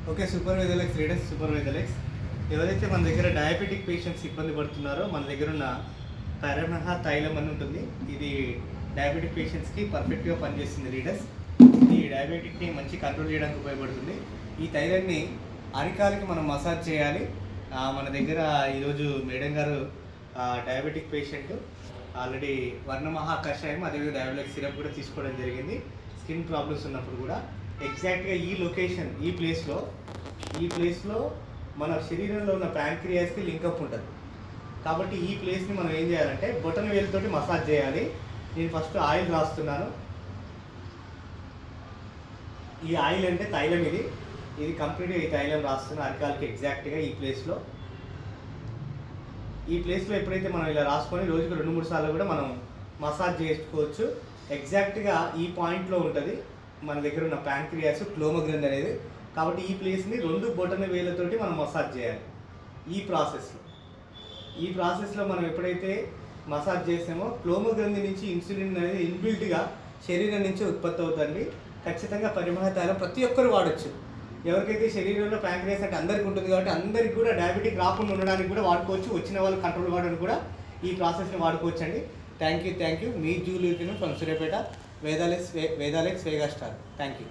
Okay, super వెదలెక్స్ readers, super వెదలెక్స్. ఎవరైతే మన దగ్గర డయాబెటిక్ పేషెంట్స్ ఇబ్బంది పడుతున్నారో మన దగ్గర ఉన్న పరమహ తైలం అని ఉంటుంది. ఇది డయాబెటిక్ పేషెంట్స్కి పర్ఫెక్ట్గా పనిచేస్తుంది రీడర్స్. ఈ డయాబెటిక్ని మంచి కంట్రోల్ చేయడానికి ఉపయోగపడుతుంది. ఈ తైలాన్ని అరికాలకి మనం మసాజ్ చేయాలి. మన దగ్గర ఈరోజు మేడం గారు డయాబెటిక్ పేషెంట్ ఆల్రెడీ వర్ణమహా కషాయం అదేవిధంగా డయాబెటిక్ సిరప్ కూడా తీసుకోవడం జరిగింది. స్కిన్ ప్రాబ్లమ్స్ ఉన్నప్పుడు కూడా ఎగ్జాక్ట్గా ఈ లొకేషన్ ఈ ప్లేస్లో మన శరీరంలో ఉన్న ప్యాంక్రియాస్కి లింకప్ ఉంటుంది. కాబట్టి ఈ ప్లేస్ని మనం ఏం చేయాలంటే బొటన వేలుతోటి మసాజ్ చేయాలి. నేను ఫస్ట్ ఆయిల్ రాస్తున్నాను. ఈ ఆయిల్ అంటే తైలం, ఇది కంప్లీట్గా ఈ తైలం రాస్తున్నాను అరికాలకి ఎగ్జాక్ట్గా ఈ ప్లేస్లో ఎప్పుడైతే మనం ఇలా రాసుకొని రోజుకు 2-3 సార్లు కూడా మనం మసాజ్ చేసుకోవచ్చు. ఎగ్జాక్ట్గా ఈ పాయింట్లో ఉంటుంది మన దగ్గర ఉన్న ప్యాంక్రియాస్, క్లోమ గ్రంథి అనేది. కాబట్టి ఈ ప్లేస్ని 2 బొటన వేలతోటి మనం మసాజ్ చేయాలి. ఈ ప్రాసెస్లో మనం ఎప్పుడైతే మసాజ్ చేసామో క్లోమ గ్రంథి నుంచి ఇన్సులిన్ అనేది ఇన్బిల్ట్గా శరీరం నుంచి ఉత్పత్తి అవుతుంది. ఖచ్చితంగా పరిమళ తైలం ప్రతి ఒక్కరు వాడచ్చు. ఎవరికైతే శరీరంలో ప్యాంక్రియాస్ అంటే అందరికీ ఉంటుంది కాబట్టి అందరికీ కూడా డయాబెటిక్ రాకుండా ఉండడానికి కూడా వాడుకోవచ్చు. వచ్చిన వాళ్ళు కంట్రోల్ కావడానికి కూడా ఈ ప్రాసెస్ని వాడుకోవచ్చు అండి. Thank you. మీ జూలీ ఫ్రమ్ సూర్యాపేట, వేదాలెక్స్ వేగా స్టార్. Thank you.